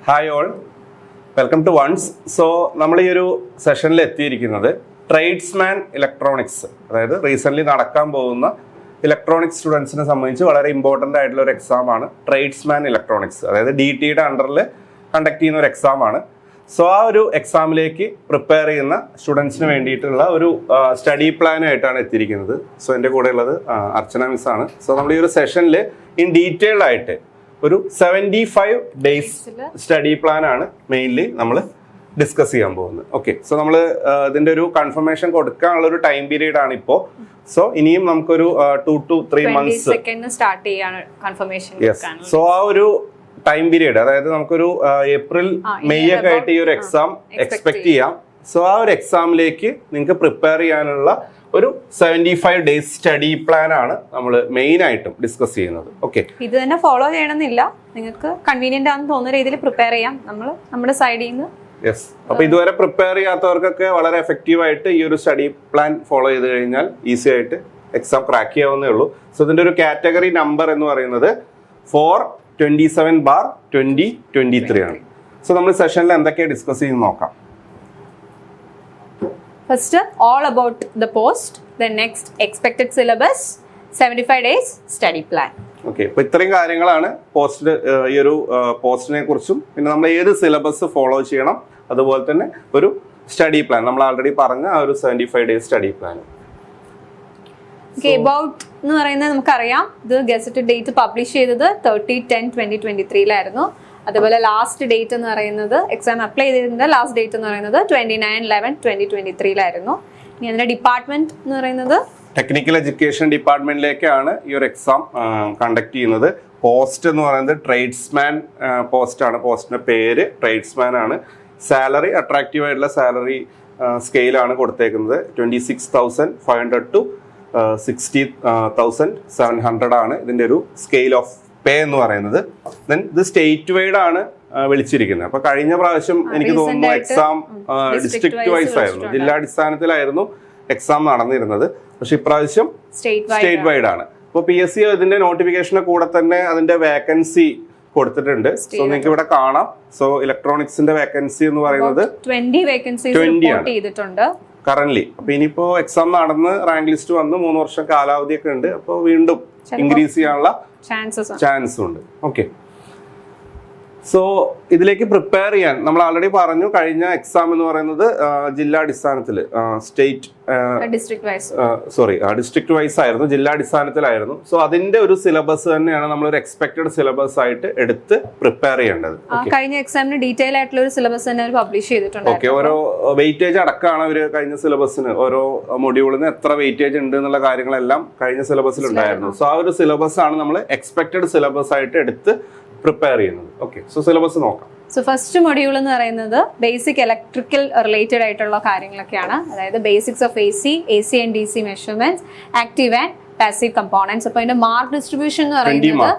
Hi all, welcome to ones. So നമ്മൾ ഈ ഒരു സെഷനിൽ എത്തിയിരിക്കുന്നത് ട്രേഡ്സ്മാൻ ഇലക്ട്രോണിക്സ്, അതായത് റീസെൻ്റ്ലി നടക്കാൻ പോകുന്ന ഇലക്ട്രോണിക്സ് സ്റ്റുഡൻസിനെ സംബന്ധിച്ച് വളരെ ഇമ്പോർട്ടൻ്റ് ആയിട്ടുള്ള ഒരു എക്സാമാണ് ട്രേഡ്സ്മാൻ ഇലക്ട്രോണിക്സ്. അതായത് DTയുടെ അണ്ടറിൽ കണ്ടക്ട് ചെയ്യുന്ന ഒരു എക്സാമാണ്. സോ ആ ഒരു എക്സാമിലേക്ക് പ്രിപ്പയർ ചെയ്യുന്ന സ്റ്റുഡൻസിന് വേണ്ടിയിട്ടുള്ള ഒരു സ്റ്റഡി പ്ലാനായിട്ടാണ് എത്തിയിരിക്കുന്നത്. സോ എൻ്റെ കൂടെ ഉള്ളത് അർച്ചന മിസ് ആണ്. സോ നമ്മൾ ഈ ഒരു സെഷനിൽ ഇൻ ഡീറ്റെയിൽഡ് ആയിട്ട് ഒരു 75 ഡേയ്സ് സ്റ്റഡി പ്ലാൻ ആണ് മെയിൻലി നമ്മൾ ഡിസ്കസ് ചെയ്യാൻ പോകുന്നത്. ഓക്കെ, സോ നമ്മൾ ഇതിന്റെ ഒരു കൺഫർമേഷൻ കൊടുക്കാനുള്ള ഒരു ടൈം പീരീഡ് ആണ് ഇപ്പോൾ. സോ ഇനിയും നമുക്കൊരു 2 to 3 months സ്റ്റാർട്ട് ചെയ്യാണ് കൺഫർമേഷൻ. സോ ആ ഒരു ടൈം പീരീഡ്, അതായത് നമുക്കൊരു ഏപ്രിൽ മെയ് ഒക്കെ ആയിട്ട് ഈ ഒരു എക്സാം എക്സ്പെക്ട് ചെയ്യാം. സോ ആ ഒരു എക്സാമിലേക്ക് നിങ്ങൾക്ക് പ്രിപ്പയർ ചെയ്യാനുള്ള ഒരു 75 ഡേയ്സ് സ്റ്റഡി പ്ലാൻ ആണ് നമ്മൾ മെയിൻ ആയിട്ടും ഡിസ്കസ് ചെയ്യുന്നത്. ഓക്കെ, ഇത് തന്നെ ഫോളോ ചെയ്യണമെന്നില്ല, നിങ്ങൾക്ക് കൺവീനിയന്റ് ആണെന്ന് തോന്നുന്ന രീതിയിൽ പ്രിപ്പയർ ചെയ്യാം. നമ്മൾ നമ്മുടെ സൈഡിൽ നിന്ന് യെസ്. അപ്പൊ ഇതുവരെ പ്രിപ്പയർ ചെയ്യാത്തവർക്കൊക്കെ വളരെ എഫക്റ്റീവ് ആയിട്ട് ഈ ഒരു സ്റ്റഡി പ്ലാൻ ഫോളോ ചെയ്ത് കഴിഞ്ഞാൽ ഈസി ആയിട്ട് എക്സാം ക്രാക്ക് ചെയ്യാവുന്നേ ഉള്ളൂ. സോ ഇതിന്റെ ഒരു കാറ്റഗറി നമ്പർ എന്ന് പറയുന്നത് 427/2023 ആണ്. സോ നമ്മൾ സെഷനിൽ എന്തൊക്കെയാണ് ഡിസ്കസ് ചെയ്ത് നോക്കാം. First all about the post, then next expected syllabus, 75 days study plan. Okay, അപ്പൊ ഇത്രയും കാര്യങ്ങളാണ് പോസ്റ്റ്, ഈ ഒരു പോസ്റ്റിനെ കുറിച്ചും പിന്നെ നമ്മൾ ഏത് സിലബസ് ഫോളോ ചെയ്യണം, അതുപോലെ തന്നെ ഒരു സ്റ്റഡി പ്ലാൻ നമ്മൾ ആൾറെഡി പറഞ്ഞ ആ ഒരു 75 ഡേയ്സ് സ്റ്റഡി പ്ലാൻ. അബൌട്ട് എന്ന് പറയുന്നത് നമുക്കറിയാം, ഇത് ഗസറ്റഡ് ഡേറ്റ് പബ്ലിഷ് ചെയ്തത് 30/10/2023 അതുപോലെ ലാസ്റ്റ് ഡേറ്റ് എന്ന് പറയുന്നത് എക്സാം അപ്ലൈ ചെയ്തതിന്റെ ലാസ്റ്റ് ഡേറ്റ് എന്ന് പറയുന്നത് 29/11/2023 ഇനി അതിന്റെ ഡിപ്പാർട്ട്മെന്റ് എന്ന് പറയുന്നത് ടെക്നിക്കൽ എഡ്യൂക്കേഷൻ ഡിപ്പാർട്ട്മെന്റിലേക്കാണ് ഈ ഒരു എക്സാം കണ്ടക്ട് ചെയ്യുന്നത്. പോസ്റ്റ് എന്ന് പറയുന്നത് ട്രേഡ്സ്മാൻ പോസ്റ്റ് ആണ്. പോസ്റ്റിന്റെ പേര് ട്രേഡ്സ്മാൻ ആണ്. സാലറി അട്രാക്റ്റീവ് ആയിട്ടുള്ള സാലറി സ്കെയിലാണ് കൊടുത്തേക്കുന്നത്. 26,500 to 60,700 ആണ് ഇതിന്റെ ഒരു സ്കെയിൽ ഓഫ് പേ എന്ന് പറയുന്നത്. ദെൻ ഇത് സ്റ്റേറ്റ് വൈഡ് ആണ് വിളിച്ചിരിക്കുന്നത്. അപ്പൊ കഴിഞ്ഞ പ്രാവശ്യം എനിക്ക് തോന്നുന്നു എക്സാം ഡിസ്ട്രിക്ട് വൈസ് ആയിരുന്നു, ജില്ലാടിസ്ഥാനത്തിലായിരുന്നു എക്സാം നടന്നിരുന്നത്. പക്ഷെ ഇപ്രാവശ്യം സ്റ്റേറ്റ് വൈഡ് ആണ്. അപ്പോൾ PSC ഇതിന്റെ നോട്ടിഫിക്കേഷന് കൂടെ തന്നെ അതിന്റെ വേക്കൻസി കൊടുത്തിട്ടുണ്ട്. സോ നിങ്ങൾക്ക് ഇവിടെ കാണാം. സോ ഇലക്ട്രോണിക്സിന്റെ വേക്കൻസി എന്ന് പറയുന്നത് 20 വേക്കൻസീസ് റിപ്പോർട്ട് ചെയ്തിട്ടുണ്ട് കറന്റ്ലി. അപ്പൊ ഇനിയിപ്പോ എക്സാം നടന്ന് റാങ്ക് ലിസ്റ്റ് വന്ന് 3 വർഷം കാലാവധി ഒക്കെ ഉണ്ട്. അപ്പോൾ വീണ്ടും ഇൻക്രീസ് ചെയ്യാനുള്ള ചാൻസ് ഉണ്ട്. ഓക്കെ, സോ ഇതിലേക്ക് പ്രിപ്പയർ ചെയ്യാൻ നമ്മൾ ആൾറെഡി പറഞ്ഞു, കഴിഞ്ഞ എക്സാം എന്ന് പറയുന്നത് ജില്ലാടിസ്ഥാനത്തിൽ ഡിസ്ട്രിക്ട് വൈസ് ആയിരുന്നു, ജില്ലാടിസ്ഥാനത്തിലായിരുന്നു. സോ അതിന്റെ ഒരു സിലബസ് തന്നെയാണ് നമ്മൾ ഒരു എക്സ്പെക്ടഡ് സിലബസ് ആയിട്ട് എടുത്ത് പ്രിപ്പയർ ചെയ്യേണ്ടത്. കഴിഞ്ഞ എക്സാമിന് ഡീറ്റെയിൽ ആയിട്ടുള്ള ഒരു സിലബസ് തന്നെ പബ്ലിഷ് ചെയ്തിട്ടുണ്ട്. ഓക്കെ, ഓരോ വെയിറ്റേജ് അടക്കമാണ് അവർ കഴിഞ്ഞ സിലബസിന്, ഓരോ മൊഡ്യൂളിന് എത്ര വെയിറ്റേജ് ഉണ്ട് എന്നുള്ള കാര്യങ്ങളെല്ലാം കഴിഞ്ഞ സിലബസിൽ ഉണ്ടായിരുന്നു. സോ ആ ഒരു സിലബസ് ആണ് നമ്മൾ എക്സ്പെക്ടഡ് സിലബസ് ആയിട്ട് എടുത്ത് പ്രിപ്പയർ ചെയ്യുന്നത്. ഓക്കെ, സോ സിലബസ് നോക്കാം. സോ ഫസ്റ്റ് മൊഡ്യൂൾ എന്ന് പറയുന്നത് ബേസിക് ഇലക്ട്രിക്കൽ റിലേറ്റഡ് ആയിട്ടുള്ള കാര്യങ്ങളൊക്കെയാണ്. അതായത് basics of AC and DC measurements, active and passive components. അപ്പോൾ അതിന്റെ മാർക്ക് ഡിസ്ട്രിബ്യൂഷൻ എന്ന് പറയുന്നത്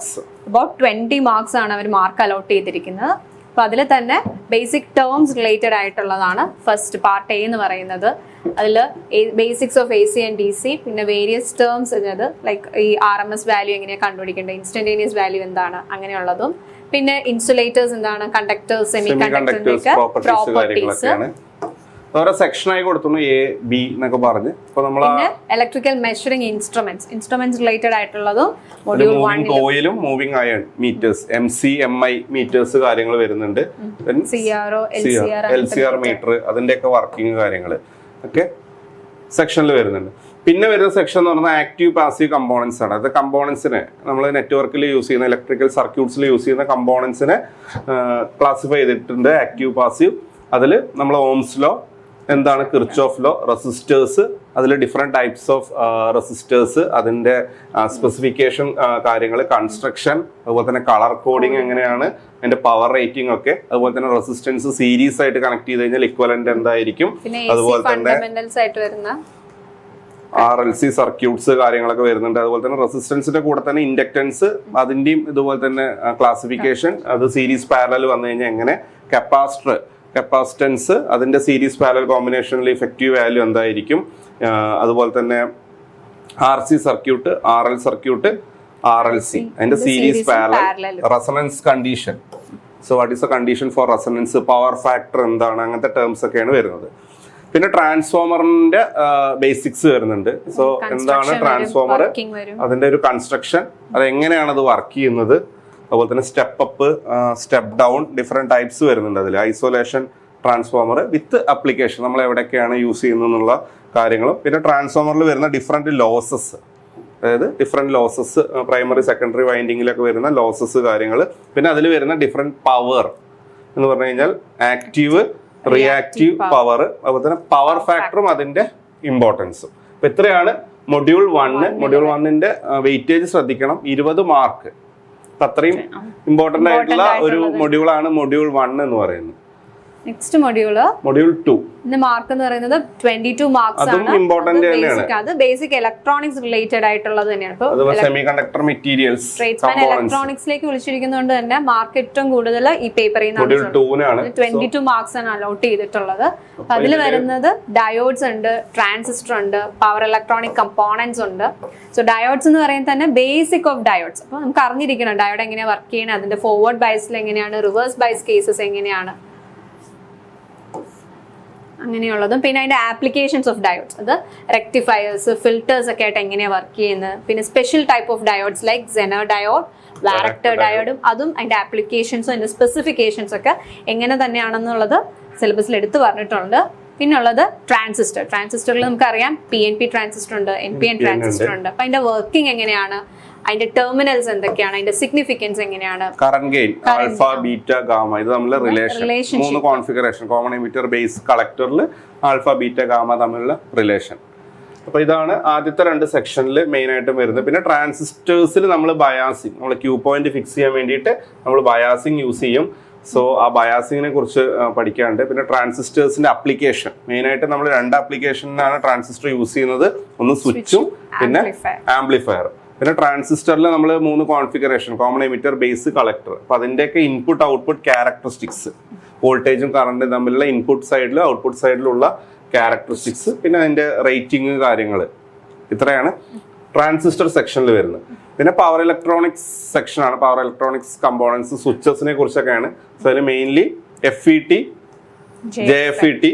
അബൌട്ട് 20 മാർക്സ് ആണ് അവർ മാർക്ക് അലോട്ട് ചെയ്തിരിക്കുന്നത്. അപ്പൊ അതിൽ തന്നെ ബേസിക് ടേംസ് റിലേറ്റഡ് ആയിട്ടുള്ളതാണ് ഫസ്റ്റ് പാർട്ട് A എന്ന് പറയുന്നത്. അതിൽ basics of AC and DC, പിന്നെ വേരിയസ് ടേംസ്, അതായത് ലൈക്ക് ഈ RMS വാല്യൂ എങ്ങനെയാണ് കണ്ടുപിടിക്കേണ്ടത്, ഇൻസ്റ്റന്റേനിയസ് വാല്യൂ എന്താണ്, അങ്ങനെയുള്ളതും, പിന്നെ ഇൻസുലേറ്റേഴ്സ് എന്താണ്, കണ്ടക്ടേഴ്സ്, സെമി കണ്ടക്ടേഴ്സിന്റെ പ്രോപ്പർട്ടീസ് ഓരോ സെക്ഷനായി കൊടുക്കുന്നു, A, B എന്നൊക്കെ പറഞ്ഞ്. പിന്നെ ഇലക്ട്രിക്കൽ മെഷറിംഗ് ഇൻസ്ട്രുമെന്റ്സ് റിലേറ്റഡ് ആയിട്ടുള്ളതും മൊഡ്യൂൾ 1 കോയിലും moving iron meters, MC MI meters കാര്യങ്ങൾ വരുന്നുണ്ട്. LCR മീറ്റർ, അതിന്റെയൊക്കെ വർക്കിംഗ് കാര്യങ്ങൾ ഒക്കെ സെക്ഷനിൽ വരുന്നുണ്ട്. പിന്നെ വരുന്ന സെക്ഷൻ എന്ന് പറഞ്ഞാൽ ആക്റ്റീവ് പാസീവ് കമ്പോണൻസ് ആണ്. അത് കമ്പോണൻസിനെ നമ്മൾ നെറ്റ്വർക്കിൽ യൂസ് ചെയ്യുന്ന, ഇലക്ട്രിക്കൽ സർക്യൂട്ട്സിൽ യൂസ് ചെയ്യുന്ന കമ്പോണൻസിനെ ക്ലാസിഫൈ ചെയ്തിട്ടുണ്ട്, ആക്റ്റീവ് പാസീവ്. അതിൽ നമ്മൾ ഓംസ് ലോ എന്താണ്, കിർച്ചോഫ് ലോ, റെസിസ്റ്റേഴ്സ്, അതിൽ ഡിഫറെന്റ് ടൈപ്സ് ഓഫ് റെസിസ്റ്റേഴ്സ്, അതിന്റെ സ്പെസിഫിക്കേഷൻ കാര്യങ്ങൾ, കൺസ്ട്രക്ഷൻ, അതുപോലെ തന്നെ കളർ കോഡിങ് എങ്ങനെയാണ്, അതിന്റെ പവർ റേറ്റിംഗ് ഒക്കെ, അതുപോലെ തന്നെ റെസിസ്റ്റൻസ് സീരീസ് ആയിട്ട് കണക്ട് ചെയ്ത് കഴിഞ്ഞാൽ ഇക്വലന്റ് എന്തായിരിക്കും, അതുപോലെ തന്നെ RLC സർക്യൂട്ട്സ് കാര്യങ്ങളൊക്കെ വരുന്നുണ്ട്. അതുപോലെ തന്നെ റെസിസ്റ്റൻസിന്റെ കൂടെ തന്നെ ഇൻഡക്ടൻസ്, അതിന്റെയും ഇതുപോലെ തന്നെ ക്ലാസിഫിക്കേഷൻ, അത് സീരീസ് പാരലൽ വന്നു കഴിഞ്ഞാൽ എങ്ങനെ, കപ്പാസിറ്റൻസ്, അതിന്റെ സീരീസ് പാരലൽ കോമ്പിനേഷനിൽ ഇഫക്റ്റീവ് വാല്യൂ എന്തായിരിക്കും, അതുപോലെ തന്നെ RC circuit, RL circuit, RLC അതിന്റെ series parallel, resonance condition, so what is A condition for resonance, power factor എന്താണ്, അങ്ങനത്തെ ടേംസ് ഒക്കെയാണ് വരുന്നത്. പിന്നെ ട്രാൻസ്ഫോമറിന്റെ ബേസിക്സ് വരുന്നുണ്ട്. സോ എന്താണ് ട്രാൻസ്ഫോമർ, അതിന്റെ ഒരു കൺസ്ട്രക്ഷൻ, അത് എങ്ങനെയാണ് അത് വർക്ക് ചെയ്യുന്നത്, അതുപോലെ തന്നെ step up, step down, different types വരുന്നുണ്ട് അതിൽ. ഐസൊലേഷൻ ട്രാൻസ്ഫോമർ വിത്ത് അപ്ലിക്കേഷൻ, നമ്മൾ എവിടെയൊക്കെയാണ് യൂസ് ചെയ്യുന്നത് എന്നുള്ള കാര്യങ്ങളും. പിന്നെ ട്രാൻസ്ഫോമറിൽ വരുന്ന ഡിഫറെന്റ് ലോസസ്, അതായത് ഡിഫറെന്റ് ലോസസ്, പ്രൈമറി സെക്കൻഡറി വൈൻഡിങ്ങിലൊക്കെ വരുന്ന ലോസസ് കാര്യങ്ങൾ. പിന്നെ അതിൽ വരുന്ന ഡിഫറെന്റ് പവർ എന്ന് പറഞ്ഞു കഴിഞ്ഞാൽ ആക്റ്റീവ്, റിയാക്റ്റീവ് പവർ, അതുപോലെ തന്നെ പവർ ഫാക്ടറും അതിന്റെ ഇമ്പോർട്ടൻസും. അപ്പൊ ഇത്രയാണ് മൊഡ്യൂൾ 1. മൊഡ്യൂൾ 1ന്റെ വെയിറ്റേജ് ശ്രദ്ധിക്കണം, 20 മാർക്ക്. അത്രയും ഇമ്പോർട്ടന്റ് ആയിട്ടുള്ള ഒരു മൊഡ്യൂളാണ് മൊഡ്യൂൾ 1 എന്ന് പറയുന്നത്. നെക്സ്റ്റ് മൊഡ്യൂൾ 2 മാർക്ക് എന്ന് പറയുന്നത് 22 മാർക്സ് ആണ്. ഇമ്പോർട്ടന്റ് തന്നെയാണ്. അത് ബേസിക് ഇലക്ട്രോണിക്സ് റിലേറ്റഡ് ആയിട്ടുള്ളത് തന്നെയാണ്. സെമികണ്ടക്ടർ മെറ്റീരിയൽസ്, ട്രേഡ്സ്മാൻ ഇലക്ട്രോണിക്സിലേക്ക് വിളിച്ചിരിക്കുന്നതുകൊണ്ട് തന്നെ മാർക്ക് ഏറ്റവും കൂടുതൽ ഈ പേപ്പറിൽ നിന്നാണ് 22 മാർക്സ് ആണ് അലോട്ട് ചെയ്തിട്ടുള്ളത്. അതിൽ വരുന്നത് ഡയോഡ്സ് ഉണ്ട്, ട്രാൻസിസ്റ്റർ ഉണ്ട്, പവർ ഇലക്ട്രോണിക് കമ്പോണൻസ് ഉണ്ട്. സോ ഡയോഡ്സ് എന്ന് പറയുന്നത് തന്നെ ബേസിക് ഓഫ് ഡയോഡ്സ്. അപ്പൊ നമുക്ക് അറിഞ്ഞിരിക്കണം ഡയോഡ് എങ്ങനെയാണ് വർക്ക് ചെയ്യുന്നത്, അതിന്റെ ഫോർവേഡ് ബയസിൽ എങ്ങനെയാണ്, റിവേഴ്സ് ബയസ് കേസസ് എങ്ങനെയാണ്, അങ്ങനെയുള്ളതും. പിന്നെ അതിന്റെ ആപ്ലിക്കേഷൻസ് ഓഫ് ഡയോഡ്സ്, അത് റെക്ടിഫയേഴ്സ്, ഫിൽറ്റേഴ്സ് ഒക്കെ ആയിട്ട് എങ്ങനെയാണ് വർക്ക് ചെയ്യുന്നത്. പിന്നെ special type of diodes like Zener diode, varactor ഡയോഡും, അതും അതിന്റെ ആപ്ലിക്കേഷൻസും അതിന്റെ സ്പെസിഫിക്കേഷൻസ് ഒക്കെ എങ്ങനെ തന്നെയാണെന്നുള്ളത് സിലബസിൽ എടുത്തു പറഞ്ഞിട്ടുണ്ട്. പിന്നുള്ളത് ട്രാൻസിസ്റ്ററിൽ നമുക്കറിയാം PNP ട്രാൻസിസ്റ്റർ ഉണ്ട്, NPN ട്രാൻസിസ്റ്റർ ഉണ്ട്. അപ്പൊ അതിന്റെ വർക്കിംഗ് എങ്ങനെയാണ്, അതിന്റെ ടെർമിനൽസ് എന്തൊക്കെയാണ്, അതിന്റെ സിഗ്നിഫിക്കൻസ് എങ്ങനെയാണ്, current gain, alpha beta gamma, ഇത് തമ്മിലുള്ള relation, 3 configuration, common emitter base കളക്ടറിൽ ആൽഫ ബീറ്റ ഗാമ തമ്മിലുള്ള റിലേഷൻ. അപ്പൊ ഇതാണ് ആദ്യത്തെ 2 സെക്ഷനിൽ മെയിൻ ആയിട്ടും വരുന്നത്. പിന്നെ ട്രാൻസിസ്റ്റേഴ്സിൽ നമ്മൾ ബയാസിങ്, നമ്മൾ ക്യൂ പോയിന്റ് ഫിക്സ് ചെയ്യാൻ വേണ്ടിയിട്ട് നമ്മൾ ബയാസിങ് യൂസ് ചെയ്യും. സോ ആ ബയാസിങ്ങിനെ കുറിച്ച് പഠിക്കാനുണ്ട്. പിന്നെ ട്രാൻസിസ്റ്റേഴ്സിന്റെ അപ്ലിക്കേഷൻ, മെയിൻ ആയിട്ട് നമ്മൾ 2 ആപ്ലിക്കേഷനാണ് ട്രാൻസിസ്റ്റർ യൂസ് ചെയ്യുന്നത്. ഒന്ന് സ്വിച്ചും പിന്നെ ആംപ്ലിഫയർ. പിന്നെ ട്രാൻസിസ്റ്ററിൽ നമ്മൾ 3 configuration, common emitter base collector. അപ്പൊ അതിന്റെയൊക്കെ ഇൻപുട്ട് ഔട്ട്പുട്ട് ക്യാരക്ടറിസ്റ്റിക്സ്, വോൾട്ടേജും കറണ്ടും തമ്മിലുള്ള ഇൻപുട്ട് സൈഡിലും ഔട്ട്പുട്ട് സൈഡിലുള്ള ക്യാരക്ടറിസ്റ്റിക്സ്, പിന്നെ അതിന്റെ റേറ്റിംഗ് കാര്യങ്ങൾ, ഇത്രയാണ് ട്രാൻസിസ്റ്റർ സെക്ഷനിൽ വരുന്നത്. പിന്നെ പവർ ഇലക്ട്രോണിക്സ് സെക്ഷനാണ്. പവർ ഇലക്ട്രോണിക്സ് കമ്പോണൻസ്, സ്വിച്ചസിനെ കുറിച്ചൊക്കെയാണ്. സോ അതിൽ മെയിൻലി FET, JFET,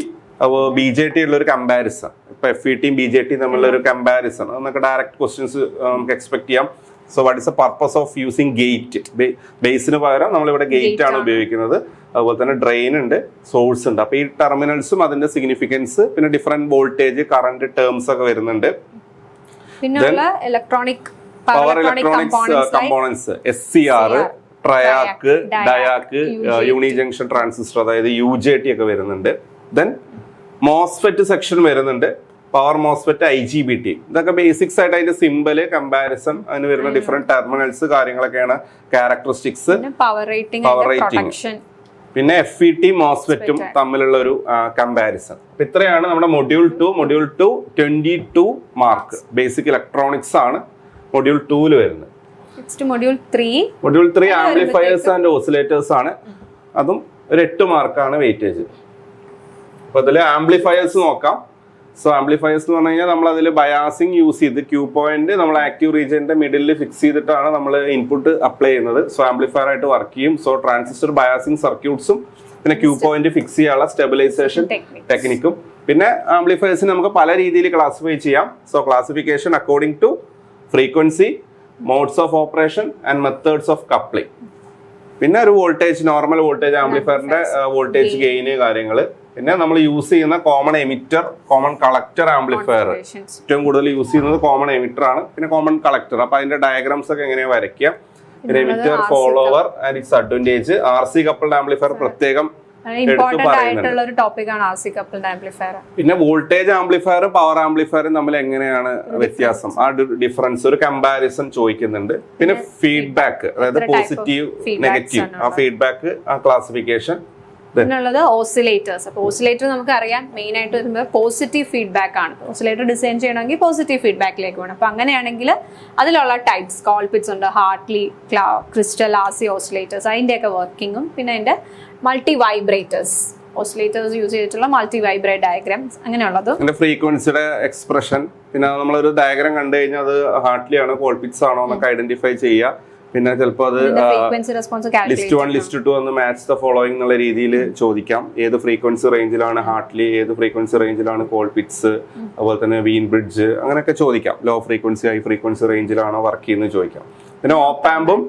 അപ്പോൾ BJT ഉള്ള ഒരു കമ്പാരിസൺ. ഇപ്പൊ FETയും BJT തമ്മിലുള്ള ഒരു കമ്പാരിസൺ, നമുക്ക് ഡയറക്റ്റ് ക്വസ്റ്റ്യൻസ് നമുക്ക് എക്സ്പെക്ട് ചെയ്യാം. So what is the purpose of using gate, ബേസിന് പകരം നമ്മളിവിടെ ഗേറ്റ് ആണ് ഉപയോഗിക്കുന്നത്. അതുപോലെ തന്നെ ഡ്രെയിൻ ഉണ്ട്, സോഴ്സ് ഉണ്ട്. അപ്പൊ ഈ ടെർമിനൽസും അതിന്റെ സിഗ്നിഫിക്കൻസ്, പിന്നെ ഡിഫറെന്റ് വോൾട്ടേജ്, കറന്റ് ടേംസ് ഒക്കെ വരുന്നുണ്ട്. പിന്നെ electronic power electronics components, SCR, triac, diac, unijunction transistor, അതായത് UJT ഒക്കെ വരുന്നുണ്ട്. ദെൻ മോസ്ഫെറ്റ് സെക്ഷൻ വരുന്നുണ്ട്, പവർ മോസ്ഫെറ്റ്, IGBT. ഇതൊക്കെ ബേസിക്സ് ആയിട്ട് അതിന്റെ സിമ്പല്, കമ്പാരിസൺ, അതിന് വരുന്ന ഡിഫറെന്റ് ടെർമിനൽസ് കാര്യങ്ങളൊക്കെയാണ് ക്യാരക്ടറിസ്റ്റിക്സ്. പവർ റേറ്റിംഗ്, പിന്നെ FET മോസ്ഫെറ്റും തമ്മിലുള്ള ഒരു കമ്പാരിസൺ. അപ്പൊ ഇത്രയാണ് നമ്മുടെ module 2. Module 2 22 mark. Basic electronics ആണ് മൊഡ്യൂൾ 2 വരുന്നത്. മൊഡ്യൂൾ 3 ആംപ്ലിഫയേഴ്സ് ആൻഡ് ഓസിലേറ്റേഴ്സ് ആണ്. അതും ഒരു 8 മാർക്കാണ് വെയിറ്റേജ്. അപ്പൊ അതിൽ ആംപ്ലിഫയേഴ്സ് നോക്കാം. സോ ആംപ്ലിഫയേഴ്സ് എന്ന് പറഞ്ഞു കഴിഞ്ഞാൽ നമ്മൾ അതിൽ ബയാസിങ് യൂസ് ചെയ്ത് ക്യൂ പോയിന്റ് നമ്മൾ ആക്റ്റീവ് റീജിയന്റെ മിഡിലിൽ ഫിക്സ് ചെയ്തിട്ടാണ് നമ്മൾ ഇൻപുട്ട് അപ്ലൈ ചെയ്യുന്നത്. സോ ആംപ്ലിഫയർ ആയിട്ട് വർക്ക് ചെയ്യും. സോ ട്രാൻസിസ്റ്റർ ബയാസിങ് സർക്യൂട്ട്സും പിന്നെ ക്യൂ പോയിന്റ് ഫിക്സ് ചെയ്യാനുള്ള സ്റ്റെബിലൈസേഷൻ ടെക്നിക്കും. പിന്നെ ആംപ്ലിഫയേഴ്സിന് നമുക്ക് പല രീതിയിൽ ക്ലാസിഫൈ ചെയ്യാം. So classification according to frequency, modes of operation and methods of coupling. പിന്നെ ഒരു വോൾട്ടേജ്, നോർമൽ വോൾട്ടേജ്, ആംപ്ലിഫയറിന്റെ വോൾട്ടേജ് ഗെയിന് കാര്യങ്ങൾ. പിന്നെ നമ്മൾ യൂസ് ചെയ്യുന്ന common emitter, common collector amplifier. ഏറ്റവും കൂടുതൽ യൂസ് ചെയ്യുന്നത് കോമൺ എമിറ്റർ ആണ്, പിന്നെ കോമൺ കളക്ടർ. അപ്പൊ അതിന്റെ ഡയഗ്രാംസ് ഒക്കെ എങ്ങനെയാ വരയ്ക്കുക. പിന്നെ emitter, follower and it's advantage. RC coupled amplifier പ്രത്യേകം ഇമ്പോർട്ടന്റ് ആയിട്ടുള്ള ഒരു ടോപ്പിക്കാണ് RC കപ്പിൾഡ് ആംപ്ലിഫയർ. പിന്നെ വോൾട്ടേജ് ആംപ്ലിഫയറും പവർ ആംപ്ലിഫയറും തമ്മിൽ എങ്ങനെയാണ് വ്യത്യാസം, ആ ഡിഫറൻസ്, ഒരു കമ്പാരിസൺ ചോദിക്കുന്നുണ്ട്. പിന്നെ ഫീഡ്ബാക്ക്, അതായത് പോസിറ്റീവ്, നെഗറ്റീവ്, ആ ഫീഡ്ബാക്ക്, ആ ക്ലാസിഫിക്കേഷൻ. പിന്നുള്ളത് ഓസിലേറ്റേഴ്സ്. അപ്പോൾ ഓസിലേറ്റർ നമുക്ക് അറിയാം മെയിൻ ആയിട്ട് വരുമ്പോൾ പോസിറ്റീവ് ഫീഡ്ബാക്ക് ആണ്. ഓസിലേറ്റർ ഡിസൈൻ ചെയ്യണമെങ്കിൽ പോസിറ്റീവ് ഫീഡ്ബാക്കിലേക്ക് വേണം. അപ്പോൾ അങ്ങനെയാണെങ്കിൽ അതിലുള്ള ടൈപ്സ്, കോൾപിറ്റ്സ് ഉണ്ട്, ഹാർട്ട്ലി, ക്രിസ്റ്റൽ, RC ഓസിലേറ്റേഴ്സ്, അതിൻ്റെയൊക്കെ വർക്കിങ്ങും. പിന്നെ അതിൻ്റെ മൾട്ടി വൈബ്രേറ്റേഴ്സ്, ഓസിലേറ്റേഴ്സ് യൂസ് ചെയ്തിട്ടുള്ള മൾട്ടി വൈബ്രേറ്റ് ഡയഗ്രാംസ്, അങ്ങനെയുള്ളതും. ഫ്രീക്വൻസിയുടെ എക്സ്പ്രഷൻ, പിന്നെ നമ്മളൊരു ഡയഗ്രാം കണ്ടു കഴിഞ്ഞാൽ അത് ഹാർട്ട്ലി ആണോ കോൾപിറ്റ്സ് ആണോ എന്നൊക്കെ ഐഡന്റിഫൈ ചെയ്യുക. പിന്നെ ചിലപ്പോൾ അത് ഫ്രീക്വൻസി റെസ്പോൺസ് ലിസ്റ്റ് 1 ലിസ്റ്റ് 2 എന്ന് മാച്ച് ദ ഫോളോയിങ് എന്നുള്ള രീതിയിൽ ചോദിക്കാം. ഏത് ഫ്രീക്വൻസി റേഞ്ചിലാണ് ഹാർട്ട്ലി, ഏത് ഫ്രീക്വൻസി റേഞ്ചിലാണ് കോൾപിറ്റ്സ്, അതുപോലെ തന്നെ വീൻ ബ്രിഡ്ജ്, അങ്ങനെയൊക്കെ ചോദിക്കാം. ലോ ഫ്രീക്വൻസി ഹൈ ഫ്രീക്വൻസി റേഞ്ചിലാണോ വർക്ക് ചെയ്യുന്നത് ചോദിക്കാം. പിന്നെ ഓപ്പാമ്പും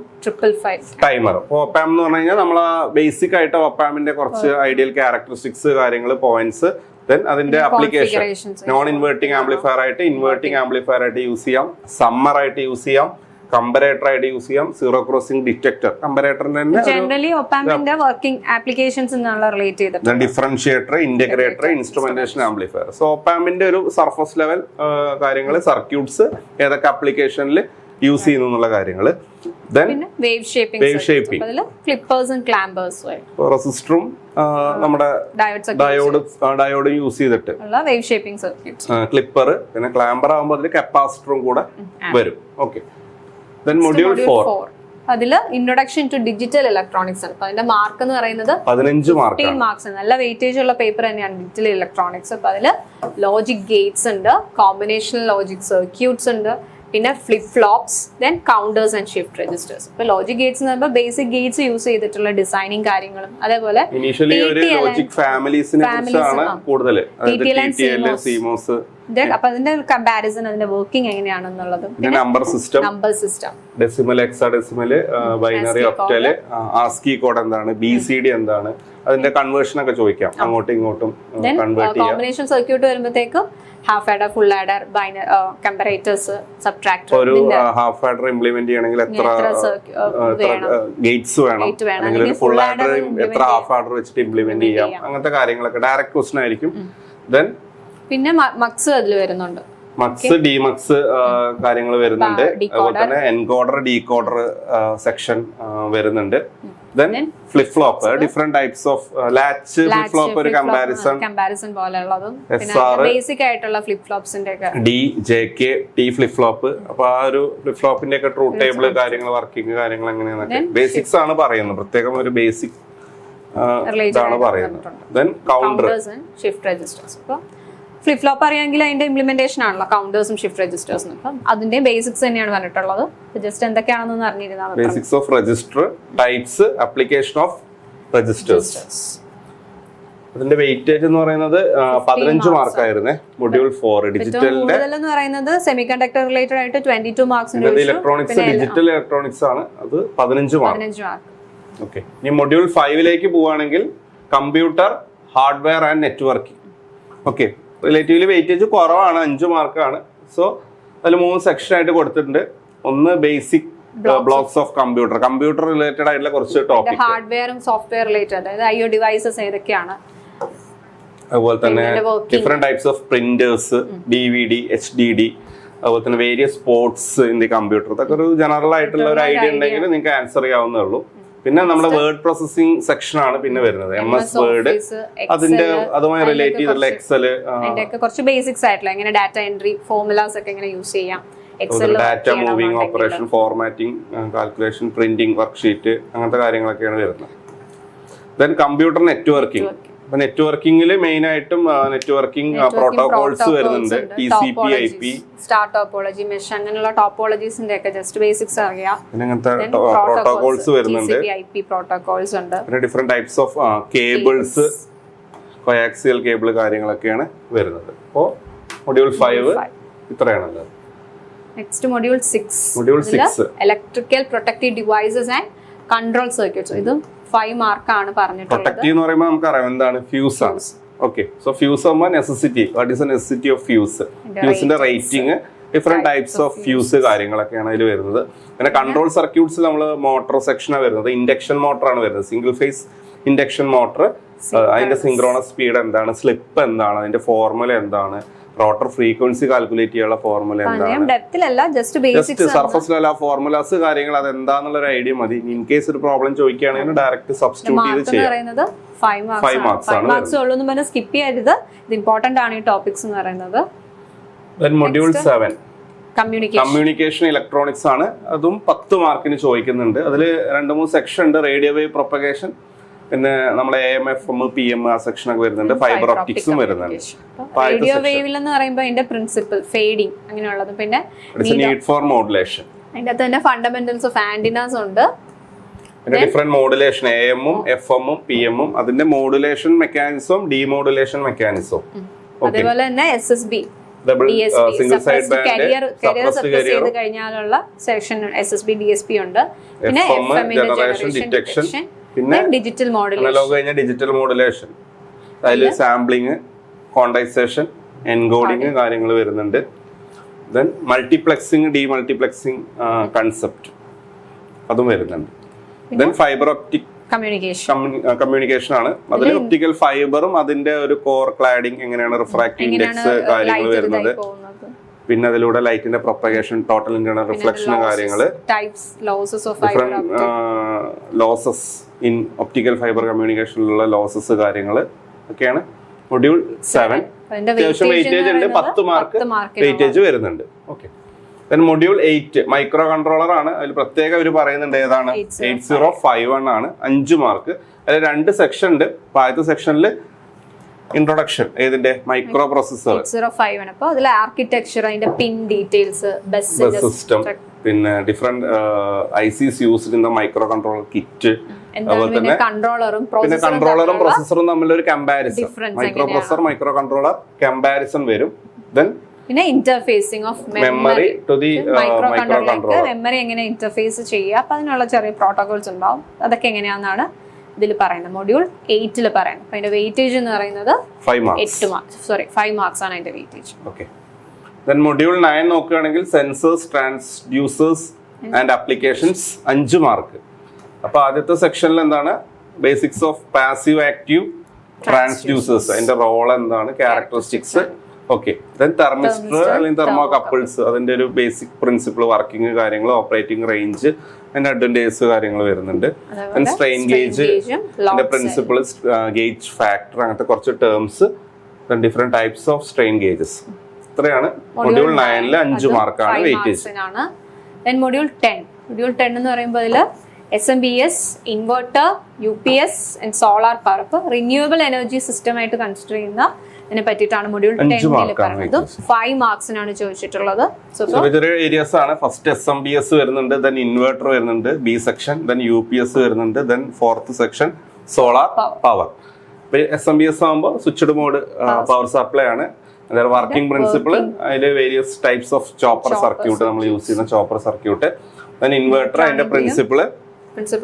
ടൈമർ. ഓപ്പാം എന്ന് പറഞ്ഞു കഴിഞ്ഞാൽ നമ്മൾ ബേസിക് ആയിട്ട് ഓപ്പാമിന്റെ കുറച്ച് ഐഡിയൽ ക്യാരക്ടറിസ്റ്റിക്സ്, കാര്യങ്ങൾ, പോയിന്റ്സ്, ദെൻ അതിന്റെ അപ്ലിക്കേഷൻ. നോൺ ഇൻവേർട്ടിംഗ് ആംപ്ലിഫയർ ആയിട്ട്, ഇൻവേർട്ടിംഗ് ആംപ്ലിഫയർ ആയിട്ട് യൂസ് ചെയ്യാം, സമ്മർ ആയിട്ട് യൂസ് ചെയ്യാം, കമ്പറേറ്റർ ആയിട്ട് യൂസ് ചെയ്യാം, സീറോ ക്രോസിംഗ് ഡിറ്റക്ടർ. കമ്പറേറ്ററിന്റെ തന്നെ ജനറലി ഒപ്പാമ്പിന്റെ വർക്കിംഗ് ആപ്ലിക്കേഷൻസ് എന്നുള്ള റിലേറ്റ് ചെയ്തിട്ട് differentiator, integrator, instrumentation amplifier. So ഒപ്പാമ്പിന്റെ ഒരു സർഫസ് ലെവൽ കാര്യങ്ങൾ, സർക്യൂട്ട്സ് ഏതൊക്കെ ആപ്ലിക്കേഷനിൽ യൂസ് ചെയ്യുന്നു എന്നുള്ള കാര്യങ്ങൾ. വേവ് ഷേപ്പിംഗ് ക്ലിപ്പേഴ്സും ക്ലാമ്പേഴ്സും റെസിസ്റ്ററും നമ്മുടെ ഡയോഡ് യൂസ് ചെയ്തിട്ട് വേവ് ഷേപ്പിംഗ് സർക്യൂട്ട്സ്, ക്ലിപ്പർ, പിന്നെ ക്ലാമ്പർ ആകുമ്പോൾ അതിൽ കപ്പാസിറ്ററും കൂടെ വരും. ഓക്കെ. ദെൻ മൊഡ്യൂൾ 4 അതില് ഇൻട്രൊഡക്ഷൻ ടു ഡിജിറ്റൽ ഇലക്ട്രോണിക്സ് ആണ്. അതിന്റെ മാർക്ക് എന്ന് പറയുന്നത് 15 മാർക്സ്. നല്ല വെയിറ്റേജ് ഉള്ള പേപ്പർ തന്നെയാണ് ഡിജിറ്റൽ ഇലക്ട്രോണിക്സ്. അപ്പൊ അതില് ലോജിക് ഗേറ്റ്സ് ഉണ്ട്, കോമ്പിനേഷണൽ ലോജിക് സർക്യൂട്ട്സ് ഉണ്ട്, പിന്നെ flip flops, then counters and shift registers. ഇപ്പൊ ലോജിക് ഗേറ്റ്സ് എന്ന് പറയുമ്പോൾ ബേസിക് ഗേറ്റ്സ് യൂസ് ചെയ്തിട്ടുള്ള ഡിസൈനിങ് കാര്യങ്ങളും, അതേപോലെ ലോജിക് ഫാമിലീസിനെ കുറിച്ചാണ് കൂടുതൽ. അപ്പൊ അതിന്റെ കമ്പാരിസൺ, അതിന്റെ വർക്കിംഗ് എങ്ങനെയാണെന്നുള്ളത്, number system, decimal, hexadecimal, binary, octal, ASCII code എന്താണ്, BCD എന്താണ്, അതിന്റെ കൺവേർഷൻ ഒക്കെ ചോദിക്കാം. അങ്ങോട്ടും ഇങ്ങോട്ടും കൺവേർട്ട് ചെയ്യാം. കോമ്പിനേഷൻ സർക്യൂട്ട് വരുമ്പോഴത്തേക്കും half adder, full adder, comparators, subtractor. ഒരു ഹാഫ് ആഡർ ഇംപ്ലിമെന്റ് ചെയ്യണമെങ്കിൽ എത്ര ഗേറ്റ്സ് വേണം, അല്ലെങ്കിൽ ഒരു ഫുൾ ആഡർ എത്ര ഹാഫ് ആഡർ വെച്ചിട്ട് ഇംപ്ലിമെന്റ് ചെയ്യാം, അങ്ങനത്തെ കാര്യങ്ങളൊക്കെ ഡയറക്റ്റ് ക്വസ്റ്റൻ ആയിരിക്കും. ദെൻ പിന്നെ മക്സ് അതിൽ വരുന്നുണ്ട്, മക്സ്, ഡിമക്സ് കാര്യങ്ങൾ വരുന്നുണ്ട്. അതുപോലെ തന്നെ എൻകോഡർ, ഡീകോഡർ സെക്ഷൻ വരുന്നുണ്ട്. Then flip flop, different types of latch flip flop, ഒരു കമ്പാരിസൺ പോലെയുള്ളതും, പിന്നെ ബേസിക് ആയിട്ടുള്ള ഫ്ലിപ്പ് ഫ്ലോപ്സിന്റെ ഒക്കെ D, JK, T flip flop. അപ്പൊ ആ ഒരു ഫ്ലിപ്പ് ഫ്ലോപ്പിന്റെ ഒക്കെ ട്രൂത്ത് ടേബിൾ കാര്യങ്ങൾ, വർക്കിംഗ് കാര്യങ്ങൾ എങ്ങനെയാണെന്നൊക്കെ ബേസിക്സ് ആണ് പറയുന്നത്. പ്രത്യേകം ഒരു ബേസിക് ഇതാണ് പറയുന്നത്. Then counters, shift registers. അപ്പൊ ഫ്ലിപ്പ് ഫ്ലോപ്പ് അറിയാമെങ്കിൽ അതിന്റെ ഇംപ്ലിമെന്റേഷൻ ആണല്ലോ കൗണ്ടേഴ്സും ഷിഫ്റ്റ് രജിസ്റ്റേഴ്സും. അപ്പം അതിന്റെ ബേസിക്സ് തന്നെയാണ് പറഞ്ഞിട്ടുള്ളത്. ജസ്റ്റ് എന്തൊക്കെയാണെന്ന് അറിഞ്ഞിരുന്നാൽ മതി. Basics of register, types, application of registers. അതിന്റെ വെയിറ്റേജ് എന്ന് പറയുന്നത് 15 മാർക്ക് ആയിരുന്നേ. മൊഡ്യൂൾ 4 ഡിജിറ്റലിന്റെ എന്ന് പറയുന്നത് സെമികണ്ടക്ടർ റിലേറ്റഡ് ആയിട്ട് 22 മാർക്സ്. ഇലക്ട്രോണിക്സ്, ഡിജിറ്റൽ ഇലക്ട്രോണിക്സ് ആണ്, അത് 15 മാർക്ക്. ഓക്കെ. ഇനി മൊഡ്യൂൾ 5ലേക്ക് പോവുകയാണെങ്കിൽ computer, hardware and networking. Okay. Relatively weightage കുറവാണ്, 5 മാർക്കാണ്. സോ അതിൽ 3 സെക്ഷൻ ആയിട്ട് കൊടുത്തിട്ടുണ്ട്. ഒന്ന് basic blocks of computer related ആയിട്ടുള്ള കുറച്ച് ടോപ്പിക്, ഹാർഡ്വെയറും സോഫ്റ്റ്വെയർ റിലേറ്റഡ്, അതായത് IO ഡിവൈസസ് ഏതൊക്കെയാണ്, അതുപോലെ തന്നെ different types of printers, DVD, HDD, അതുപോലെ തന്നെ various ports in the computer. ഇതൊക്കെ ഒരു ജനറൽ ആയിട്ടുള്ള ഒരു ഐഡിയ ഉണ്ടെങ്കിൽ നിങ്ങൾക്ക് ആൻസർ ചെയ്യാവുന്നേ ഉള്ളൂ. പിന്നെ നമ്മുടെ വേർഡ് പ്രോസസിംഗ് സെക്ഷൻ ആണ് പിന്നെ വരുന്നത്. MS വേർഡ്, അതിന്റെ അതുമായി റിലേറ്റ് ചെയ്തിട്ടുള്ള എക്സൽ, കുറച്ച് ബേസിക്സ് ആയിട്ടുള്ള എങ്ങനെ ഡാറ്റ എൻട്രി, ഫോർമുലാസ് ഒക്കെ എങ്ങനെ യൂസ് ചെയ്യാം, data moving, operation, formatting, calculation, printing, worksheet, അങ്ങനത്തെ കാര്യങ്ങളൊക്കെയാണ് വരുന്നത്. Then computer networking. അപ്പൊ നെറ്റ്വർക്കിംഗിൽ മെയിൻ ആയിട്ടും നെറ്റ്വർക്കിംഗ് പ്രോട്ടോകോൾസ് വരുന്നുണ്ട്, TCP, IP, star topology, mesh, അങ്ങനെയുള്ള ടോപ്പോളജീസിന്റെ ഒക്കെ ജസ്റ്റ് ബേസിക്സ് അറിയാം. പിന്നെ അങ്ങനത്തെ പ്രോട്ടോകോൾസ് വരുന്നുണ്ട്, TCP, IP പ്രോട്ടോകോൾസ് ഉണ്ട്. പിന്നെ different types of cables, coaxial cable കാര്യങ്ങളൊക്കെയാണ് വരുന്നത്. അപ്പോൾ മൊഡ്യൂൾ 5 ഇത്രയാണല്ലോ. Next module 6 electrical protective devices and control circuits. ഇതും 5 മാർക്കാണ് പറഞ്ഞിട്ടുള്ളത്. പ്രൊട്ടക്റ്റീവ് എന്ന് പറയുമ്പോൾ നമുക്കറിയാം എന്താണ്, ഫ്യൂസ് ആണ്. ഓക്കെ. സോ ഫ്യൂസ് ആകുമ്പോൾ necessity, what is a necessity of fuse, ഫ്യൂസിന്റെ rating, different types of fuse കാര്യങ്ങളൊക്കെയാണ് അതിൽ വരുന്നത്. പിന്നെ കൺട്രോൾ സർക്യൂട്ട്സിൽ നമ്മൾ മോട്ടോർ സെക്ഷനാണ് വരുന്നത്. ഇൻഡക്ഷൻ മോട്ടറാണ് വരുന്നത്, സിംഗിൾ ഫേസ് ഇൻഡക്ഷൻ മോട്ടർ. അതിന്റെ സിങ്ക്രോണസ് സ്പീഡ് എന്താണ്, സ്ലിപ്പ് എന്താണ്, അതിന്റെ ഫോർമുല എന്താണ്, റോട്ടർ ഫ്രീക്വൻസി കാൽക്കുലേറ്റ് ചെയ്യാനുള്ള ഫോർമുല എന്താണ്, ജസ്റ്റ് സർഫസ് ലെവൽ ആ ഫോർമുലാസ് കാര്യങ്ങൾ അത് എന്താന്നുള്ള ഒരു ഐഡിയ മതി. ഇൻ കേസ് ഒരു പ്രോബ്ലം ചോദിക്കുകയാണെങ്കിൽ ഡയറക്റ്റ് സബ്സ്റ്റിറ്റ്യൂട്ട് ചെയ്ത് ചെയ്യാം. 5 മാർക്സ് ഉള്ളൂ. സ്കിപ്പ് ചെയ്യരുത്, ഇത് ഇമ്പോർട്ടന്റ് ആണ് ഈ ടോപ്പിക്സ് എന്ന് പറയുന്നത്. മൊഡ്യൂൾ 7 കമ്മ്യൂണിക്കേഷൻ ഇലക്ട്രോണിക്സ് ആണ്. അതും 10 മാർക്കിന് ചോദിക്കുന്നുണ്ട്. അതിൽ 2-3 സെക്ഷൻ ഉണ്ട്. റേഡിയോ വേവ് പ്രൊപ്പഗേഷൻ, പിന്നെ നമ്മുടെ AMFM, PM ആ സെക്ഷൻ ഒക്കെ വരുന്നുണ്ട്. ഫൈബർ ഒപ്റ്റിക്സും വരുന്നുണ്ട്. റേഡിയോ വേവിൽ എന്ന് പറയുമ്പോൾ അതിന്റെ പ്രിൻസിപ്പിൾ ഫേഡിങ് അങ്ങനെയുള്ളത്, പിന്നെ നീഡ് ഫോർ മോഡുലേഷൻ, അതിൻ്റെ അകത്ത് തന്നെ ഫണ്ടമെന്റൽസ് ഓഫ് ആന്റിനാസ് ഉണ്ട്. പിന്നെ ഡിഫറെന്റ് മോഡുലേഷൻ AM-ഉം FM-ഉം PM-ഉം അതിന്റെ മോഡുലേഷൻ മെക്കാനിസവും ഡീമോഡുലേഷൻ മെക്കാനിസവും. അതേപോലെ തന്നെ SSB single side career suppress ചെയ്ത് കഴിഞ്ഞാലുള്ള സെക്ഷൻ SSB DSP ഉണ്ട്. പിന്നെ ജനറേഷൻ ഡിറ്റക്ഷൻ, പിന്നെ ഡിജിറ്റൽ മോഡുലേഷൻ, അനലോഗ് കഴിഞ്ഞ ഡിജിറ്റൽ മോഡുലേഷൻ, അതിൽ സാമ്പിളിങ്, ക്വാണ്ടൈസേഷൻ, എൻകോഡിങ് കാര്യങ്ങൾ വരുന്നുണ്ട്. ദെൻ മൾട്ടിപ്ലെക്സിങ്, ഡീമൾട്ടിപ്ലെക്സിങ് കൺസെപ്റ്റ് അതും വരുന്നുണ്ട്. ദെൻ ഫൈബർ ഒപ്റ്റിക് കമ്മ്യൂണിക്കേഷൻ ആണ്. അതിൽ ഒപ്റ്റിക്കൽ ഫൈബറും അതിന്റെ ഒരു കോർ ക്ലാഡിംഗ്, എങ്ങനെയാണ് റിഫ്രാക്റ്റീവ് ഇൻഡെക്സ് കാര്യങ്ങൾ വരുന്നത്, പിന്നെ അതിലൂടെ ലൈറ്റിന്റെ പ്രൊപ്പഗേഷൻ, ടോട്ടൽ ഇന്റേണൽ റിഫ്ലക്ഷൻ കാര്യങ്ങള്, different losses in optical fibre കമ്മ്യൂണിക്കേഷനിലുള്ള ലോസസ് കാര്യങ്ങള് ഒക്കെയാണ് മൊഡ്യൂൾ 7. അത്യാവശ്യം വെയിറ്റേജ് ഉണ്ട്, 10 മാർക്ക് വെയിറ്റേജ് വരുന്നുണ്ട്. ഓക്കെ. മൊഡ്യൂൾ 8 മൈക്രോ കൺട്രോളർ ആണ്. അതിൽ പ്രത്യേകം അവർ പറയുന്നുണ്ട് ഏതാണ് 8051 ആണ്, 5 മാർക്ക്. അതിൽ 2 സെക്ഷൻ ഉണ്ട്. ആദ്യത്തെ സെക്ഷനിൽ ഇൻട്രൊഡക്ഷൻ ഏതിന്റെ മൈക്രോ പ്രോസസർ 8051. അപ്പോൾ അതിൽ ആർക്കിടെക്ചർ, അതിന്റെ പിൻ ഡീറ്റെയിൽസ്, ബസ് സിസ്റ്റം, പിന്നെ different ICs used in the micro controller kit, അതുപോലെ തന്നെ കൺട്രോളറും പ്രോസസറും തമ്മിലുള്ള comparison, micro processor micro controller comparison വരും. ദെൻ പിന്നെ interfacing of memory to the micro controller, memory എങ്ങനെ ഇന്റർഫേസ് ചെയ്യുക, അപ്പൊ അതിനുള്ള ചെറിയ പ്രോട്ടോകോൾസ് ഉണ്ടാവും. അതൊക്കെ എങ്ങനെയാണെന്നാണ് ഇതിൽ പറയുന്നത്, മൊഡ്യൂൾ 8 പറയുന്നത്. അപ്പൊ അതിന്റെ വെയിറ്റേജ് എന്ന് പറയുന്നത് 5 മാർക്സ് ആണ് അതിന്റെ വെയിറ്റേജ്. ഓക്കെ. ദെൻ മൊഡ്യൂൾ 9 നോക്കുകയാണെങ്കിൽ sensors, transducers and applications, 5 mark. അപ്പൊ ആദ്യത്തെ സെക്ഷനിൽ എന്താണ് basics of passive active transducers, അതിന്റെ റോൾ എന്താണ്, ക്യാരക്ടറിസ്റ്റിക്സ്. ഓക്കെ. ദെൻ തെർമിസ്റ്റർ അല്ലെങ്കിൽ തെർമോകപ്പിൾസ്, അതിന്റെ ഒരു ബേസിക് പ്രിൻസിപ്പിൾ, വർക്കിംഗ് കാര്യങ്ങൾ, ഓപ്പറേറ്റിംഗ് റേഞ്ച്, അതിന്റെ അഡ്വാൻറ്റേജ് കാര്യങ്ങൾ വരുന്നുണ്ട്. ദെൻ സ്ട്രെയിൻ ഗേജ്, അതിന്റെ പ്രിൻസിപ്പിൾ, ഗേജ് ഫാക്ടർ, അങ്ങനത്തെ കുറച്ച് terms, then different types of strain gauges. ഇത്രയാണ് മൊഡ്യൂൾ 9 5 മാർക്കാണ് വെയിറ്റേജ്. ദെൻ മൊഡ്യൂൾ 10 എന്ന് പറയുമ്പോൾ അതിൽ SMBS, inverter, UPS and solar power. അപ്പോൾ റിന്യൂവബിൾ എനർജി സിസ്റ്റം ആയിട്ട് കൺസിഡർ ചെയ്യുന്ന ഇതിനെ പറ്റിയിട്ടാണ് മൊഡ്യൂൾ 10 പറയുന്നത്. 5 മാർക്സിനാണ് ചോദിച്ചിട്ടുള്ളത്. ചെറിയ ഏരിയസ് ആണ്. ഫസ്റ്റ് SMBS വരുന്നുണ്ട്, ദെൻ ഇൻവെർട്ടർ വരുന്നുണ്ട്, B സെക്ഷൻ, ദെൻ UPS വരുന്നുണ്ട്, then 4th section solar power. SMBS ആകുമ്പോൾ സ്വിച്ച്ഡ് മോഡ് പവർ സപ്ലൈ ആണ്. വർക്കിംഗ് പ്രിൻസിപ്പിൾ, അതിൽ various types of chopper circuit, നമ്മൾ യൂസ് ചെയ്യുന്ന ചോപ്പർ സർക്യൂട്ട്. ദെൻ ഇൻവെർട്ടർ, അതിന്റെ പ്രിൻസിപ്പിൾ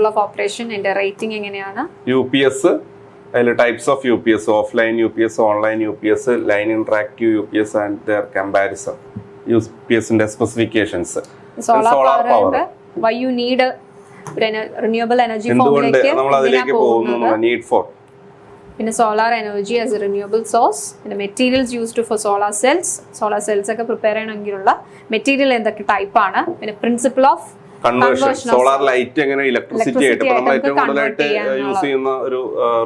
ഓഫ് ഓപ്പറേഷൻ, അതിന്റെ rating എങ്ങനെയാണ്. UPS, അതിൽ types of UPS, offline UPS, online UPS, line interactive UPS and their comparison, UPSന്റെ specifications. Solar power, why you need renewable energy എന്തുകൊണ്ട് നമ്മൾ അതിലേക്ക് പോകുന്നു, നീഡ് ഫോർ. പിന്നെ solar energy as a renewable source, പിന്നെ materials used for solar cells ഒക്കെ prepare ചെയ്യണമെങ്കിലുള്ള material എന്തൊക്കെ ടൈപ്പ് ആണ്. പിന്നെ principle of conversion, solar light എങ്ങനെ ഇലക്ട്രിസിറ്റി ആയിട്ട്, ഇപ്പൊ നമ്മൾ ഏറ്റവും കൂടുതലായിട്ട് യൂസ് ചെയ്യുന്ന ഒരു